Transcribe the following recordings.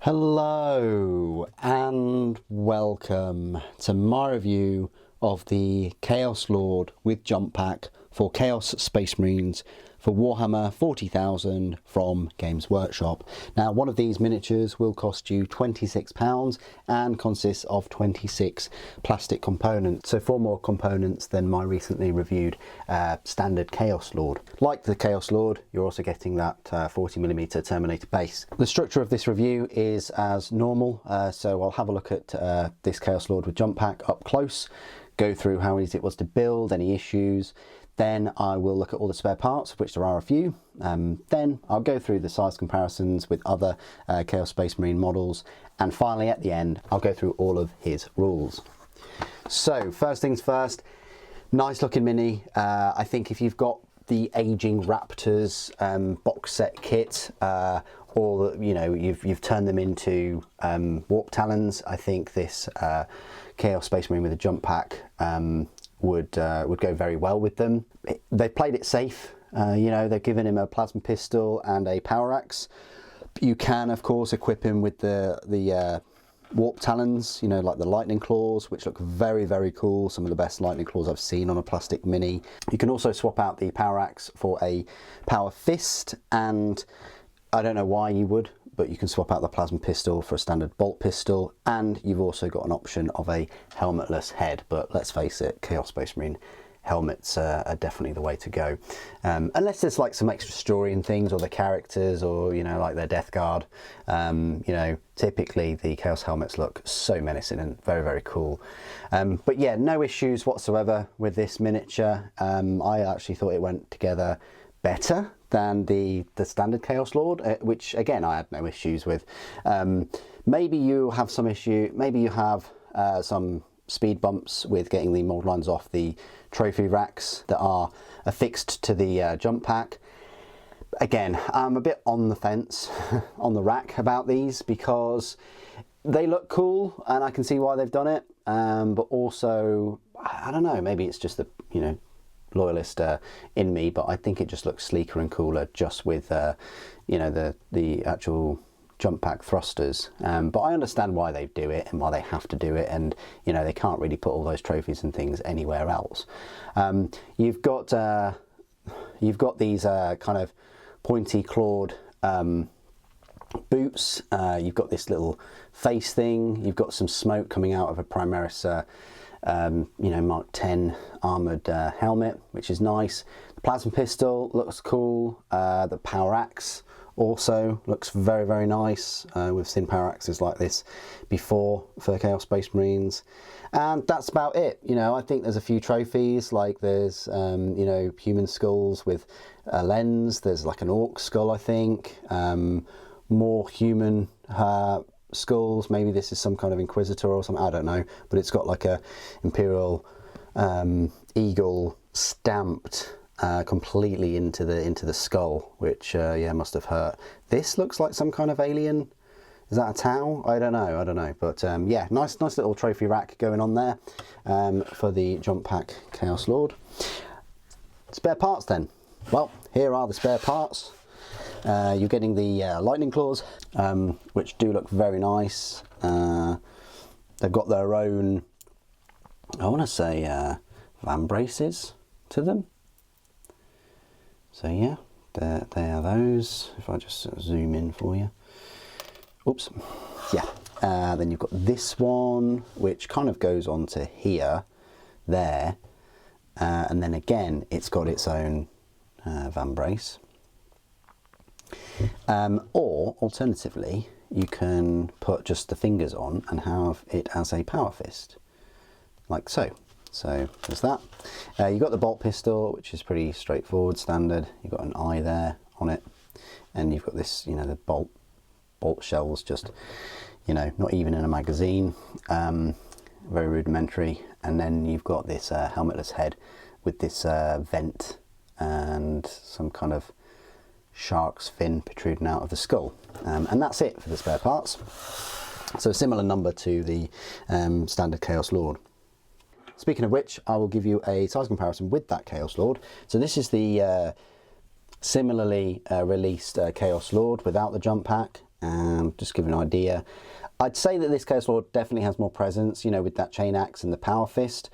Hello and welcome to my review of the Chaos Lord with jump pack for Chaos Space Marines for Warhammer 40,000 from Games Workshop. Now, one of these miniatures will cost you £26 and consists of 26 plastic components, so 4 more components than my recently reviewed standard Chaos Lord. Like the Chaos Lord, you're also getting that 40mm Terminator base. The structure of this review is as normal, so I'll have a look at this Chaos Lord with jump pack up close, go through how easy it was to build, any issues. Then I will look at all the spare parts, of which there are a few. Then I'll go through the size comparisons with other Chaos Space Marine models. And finally, at the end, I'll go through all of his rules. So first things first, nice looking mini. I think if you've got the aging Raptors box set kit, or you've turned them into warp talons, I think this Chaos Space Marine with a jump pack would go very well with them. They've played it safe. They've given him a plasma pistol and a power axe. You can, of course, equip him with the warp talons, like the lightning claws, which look very, very cool. Some of the best lightning claws I've seen on a plastic mini. You can also swap out the power axe for a power fist, and I don't know why you would, but you can swap out the plasma pistol for a standard bolt pistol, and you've also got an option of a helmetless head. But let's face it, Chaos Space Marine helmets are definitely the way to go, unless there's like some extra story and things, or the characters, or like their death guard. Typically the Chaos helmets look so menacing and very, very cool. But yeah, no issues whatsoever with this miniature. I actually thought it went together better than the standard Chaos Lord, which again I had no issues with. Maybe you have some issue, maybe you have some speed bumps with getting the mold lines off the trophy racks that are affixed to the jump pack. Again, I'm a bit on the fence on the rack about these, because they look cool and I can see why they've done it, but also I don't know, maybe it's just the loyalist in me, but I think it just looks sleeker and cooler just with the actual jump pack thrusters. But I understand why they do it and why they have to do it, and they can't really put all those trophies and things anywhere else. You've got these kind of pointy clawed boots. You've got this little face thing. You've got some smoke coming out of a Primaris Mark 10 armoured helmet, which is nice. The plasma pistol looks cool. The power axe also looks very, very nice. We've seen power axes like this before for Chaos Space Marines, and that's about it. I think there's a few trophies, like there's human skulls with a lens. There's like an orc skull, I think. More human skulls. Maybe this is some kind of Inquisitor or something, I don't know, but it's got like a Imperial eagle stamped completely into the skull, which yeah, must have hurt. This looks like some kind of alien. Is that a Tau? I don't know, but yeah, nice little trophy rack going on there for the jump pack Chaos Lord. Spare parts then. Well, here are the spare parts. You're getting the lightning claws, which do look very nice. They've got their own, I want to say, van braces to them. So yeah, they are those. If I just zoom in for you. Oops. Yeah. Then you've got this one, which kind of goes on to here, there, and then again, it's got its own van brace. Or alternatively, you can put just the fingers on and have it as a power fist, like so. So there's that. You've got the bolt pistol, which is pretty straightforward, standard. You've got an eye there on it, and you've got this, the bolt shells, just not even in a magazine, very rudimentary. And then you've got this helmetless head with this vent and some kind of shark's fin protruding out of the skull, and that's it for the spare parts. So a similar number to the standard Chaos Lord. Speaking of which, I will give you a size comparison with that Chaos Lord. So this is the similarly released Chaos Lord without the jump pack. and just give you an idea. I'd say that this Chaos Lord definitely has more presence, you know, with that chain axe and the power fist,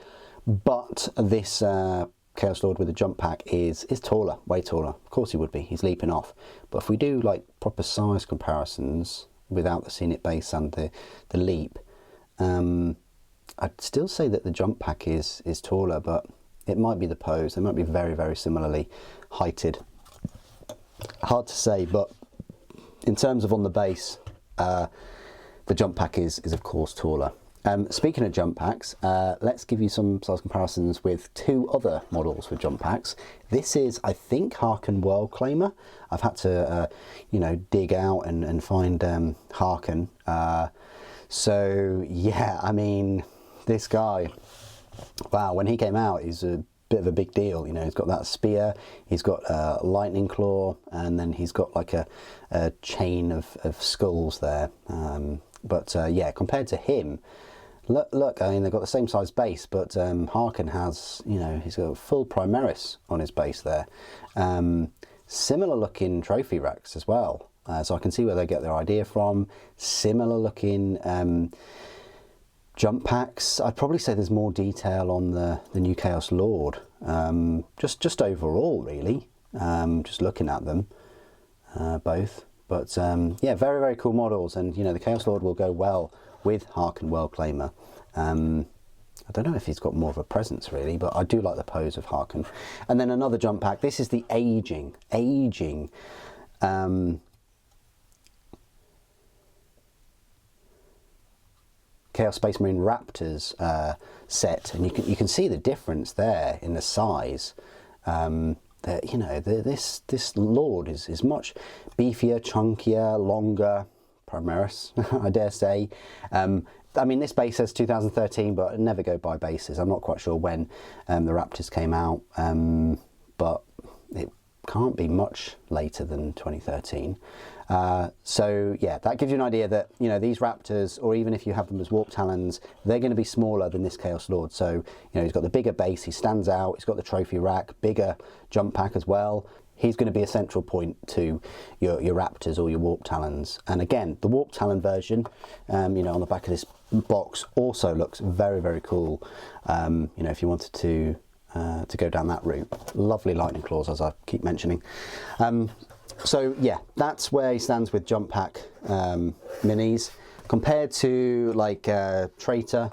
but this Chaos Lord with the jump pack is taller, way taller. Of course he would be, he's leaping off. But if we do like proper size comparisons without the scenic base and the leap, I'd still say that the jump pack is taller, but it might be the pose. They might be very, very similarly heighted. Hard to say, but in terms of on the base, the jump pack is of course taller. Speaking of jump packs, let's give you some size comparisons with two other models with jump packs. This is, I think, Harken World Claimer. I've had to, you know, dig out and find Harken. So yeah, I mean, this guy, wow, when he came out, he's a bit of a big deal. You know, he's got that spear, he's got a lightning claw, and then he's got like a chain of skulls there. Yeah, compared to him, look, I mean, they've got the same size base, but Harken has, you know, he's got a full Primaris on his base there. Similar looking trophy racks as well. So I can see where they get their idea from. Similar looking jump packs. I'd probably say there's more detail on the new Chaos Lord. Just overall, really. Just looking at them, both. But yeah, very, very cool models. And, you know, the Chaos Lord will go well with Harken World Claimer. I don't know if he's got more of a presence, really, but I do like the pose of Harken. And then another jump pack. This is the aging Chaos Space Marine Raptors set, and you can see the difference there in the size. That, you know, this Lord is much beefier, chunkier, longer, Primaris, I dare say. I mean, this base says 2013, but I never go by bases. I'm not quite sure when the Raptors came out, but it can't be much later than 2013. So yeah, that gives you an idea that, you know, these Raptors, or even if you have them as Warp Talons, they're going to be smaller than this Chaos Lord. So, you know, he's got the bigger base, he stands out, he's got the trophy rack, bigger jump pack as well. He's going to be a central point to your Raptors or your Warp Talons. And again, the Warp Talon version, you know, on the back of this box also looks very, very cool. You know, if you wanted to go down that route. Lovely lightning claws, as I keep mentioning. So yeah, that's where he stands with jump pack minis. Compared to like Traitor,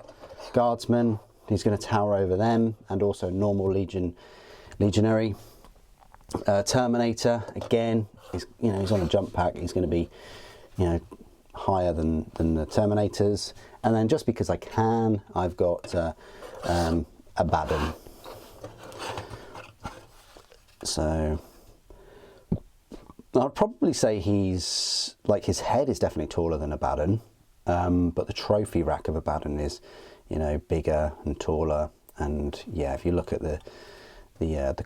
Guardsman, he's going to tower over them, and also normal Legionary. Terminator, again, he's on a jump pack, he's going to be, you know, higher than the Terminators. And then just because I can, I've got Abaddon. So I'd probably say he's, like, his head is definitely taller than Abaddon, but the trophy rack of Abaddon is, you know, bigger and taller. And yeah, if you look at the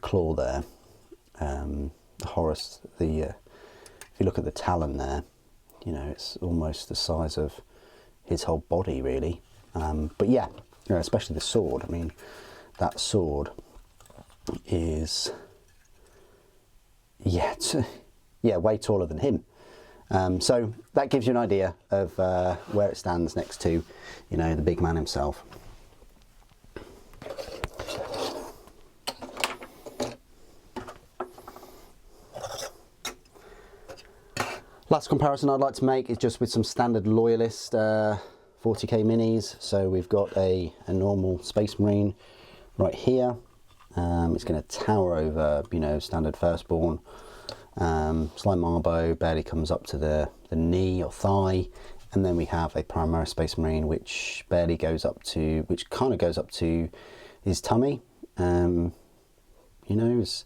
claw there, the Horus, if you look at the talon there, you know, it's almost the size of his whole body, really. But yeah, you know, especially the sword. I mean, that sword is, yeah, way taller than him. So that gives you an idea of where it stands next to, you know, the big man himself. Last comparison I'd like to make is just with some standard Loyalist 40k minis. So we've got a normal Space Marine right here. It's going to tower over, you know, standard Firstborn. Slight Marbo barely comes up to the knee or thigh. And then we have a Primaris Space Marine which barely goes up to, which kind of goes up to his tummy. You know, his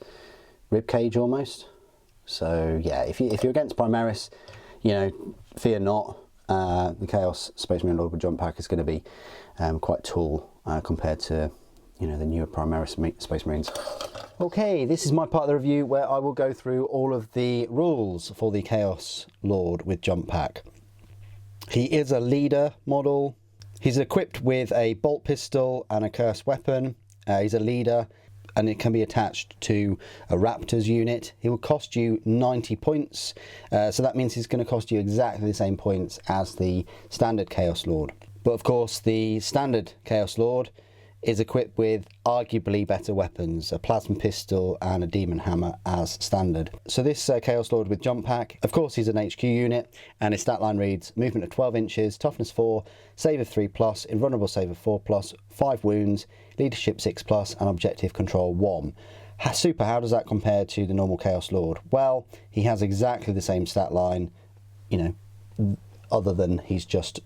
rib cage almost. So yeah, if you're against Primaris, you know, fear not. The Chaos Space Marine Lord with jump pack is going to be quite tall compared to, you know, the newer Primaris Space Marines. Okay, this is my part of the review where I will go through all of the rules for the Chaos Lord with jump pack. He is a leader model. He's equipped with a bolt pistol and a cursed weapon. He's a leader. and it can be attached to a Raptor's unit. It will cost you 90 points, so that means it's going to cost you exactly the same points as the standard Chaos Lord. But of course, the standard Chaos Lord is equipped with arguably better weapons, a plasma pistol and a demon hammer as standard. So this Chaos Lord with jump pack, of course he's an HQ unit, and his stat line reads movement of 12 inches, toughness 4, save of 3+, invulnerable save of 4+, 5 wounds, leadership 6+, and objective control 1. Super, how does that compare to the normal Chaos Lord? Well, he has exactly the same stat line, you know, other than he's just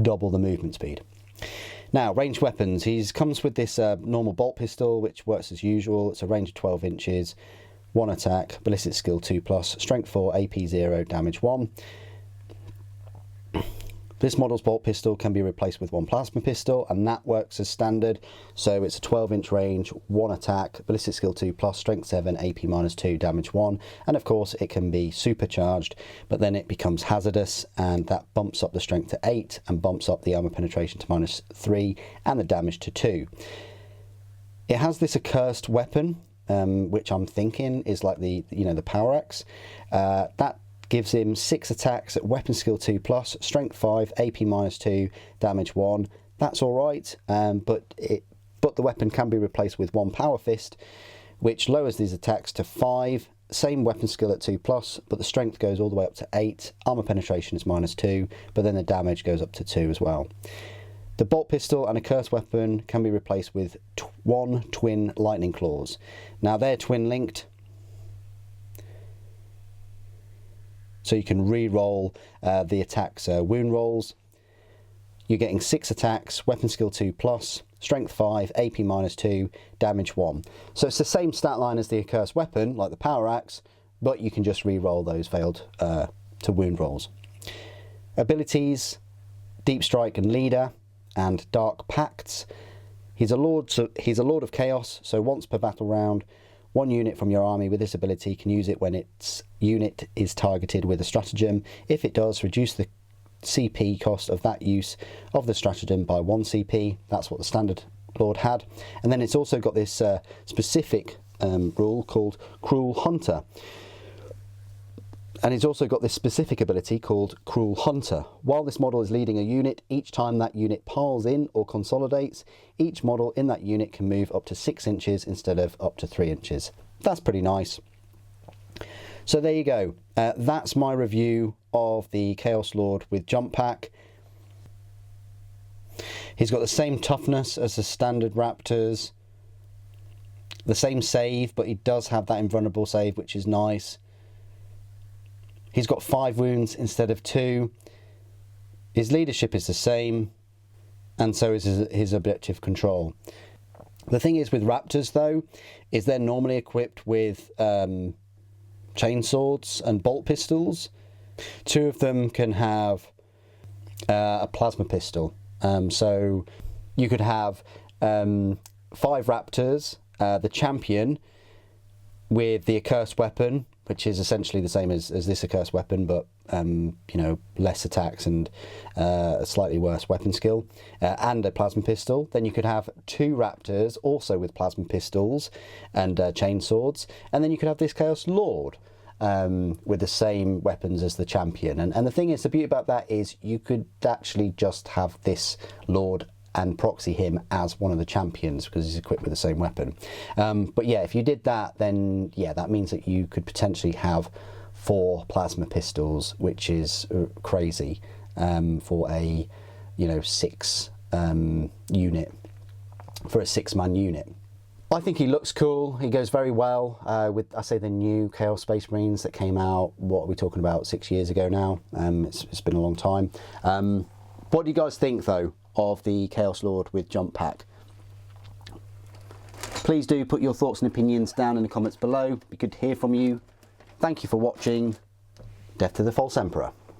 double the movement speed. Now, ranged weapons. He comes with this normal bolt pistol, which works as usual. It's a range of 12 inches, 1 attack, ballistic skill 2+, strength 4, AP 0, damage 1. This model's bolt pistol can be replaced with 1 plasma pistol, and that works as standard. So it's a 12-inch range, 1 attack, ballistic skill 2+, strength 7, AP -2, damage 1. And of course, it can be supercharged, but then it becomes hazardous, and that bumps up the strength to 8 and bumps up the armor penetration to -3 and the damage to 2. It has this accursed weapon, which I'm thinking is like the power axe. That gives him 6 attacks at weapon skill 2+, strength 5, AP -2, damage 1. That's alright, but the weapon can be replaced with 1 power fist, which lowers these attacks to 5, same weapon skill at 2+, but the strength goes all the way up to 8, armor penetration is -2, but then the damage goes up to 2 as well. The bolt pistol and a cursed weapon can be replaced with 1 twin lightning claws. Now they're twin linked, so you can re-roll the attack's wound rolls. You're getting 6 attacks, weapon skill 2+, strength 5, AP -2, damage 1. So it's the same stat line as the accursed weapon, like the power axe, but you can just re-roll those failed to wound rolls. Abilities: Deep Strike and Leader, and Dark Pacts. He's a Lord of Chaos, so once per battle round, 1 unit from your army with this ability can use it when its unit is targeted with a stratagem. If it does, reduce the CP cost of that use of the stratagem by 1 CP. That's what the standard Lord had. And then it's also got this specific rule called Cruel Hunter. And it's also got this specific ability called Cruel Hunter. While this model is leading a unit, each time that unit piles in or consolidates, each model in that unit can move up to 6 inches instead of up to 3 inches. That's pretty nice. So there you go. That's my review of the Chaos Lord with jump pack. He's got the same toughness as the standard Raptors, the same save, but he does have that invulnerable save, which is nice. He's got 5 wounds instead of 2. His leadership is the same, and so is his objective control. The thing is with Raptors, though, is they're normally equipped with chainswords and bolt pistols. 2 of them can have a plasma pistol. So you could have 5 Raptors, the champion, with the accursed weapon, which is essentially the same as this accursed weapon, but less attacks and a slightly worse weapon skill, and a plasma pistol. Then you could have 2 Raptors also with plasma pistols and chainswords, and then you could have this Chaos Lord with the same weapons as the champion. And the thing is, the beauty about that is you could actually just have this Lord and proxy him as one of the champions because he's equipped with the same weapon. But yeah, if you did that, then yeah, that means that you could potentially have 4 plasma pistols, which is crazy for a 6 unit, for a 6-man unit. I think he looks cool. He goes very well with, I say, the new Chaos Space Marines that came out, what are we talking about, 6 years ago now. It's been a long time. What do you guys think, though, of the Chaos Lord with jump pack? Please do put your thoughts and opinions down in the comments below. It'd be good to hear from you. Thank you for watching. Death to the False Emperor.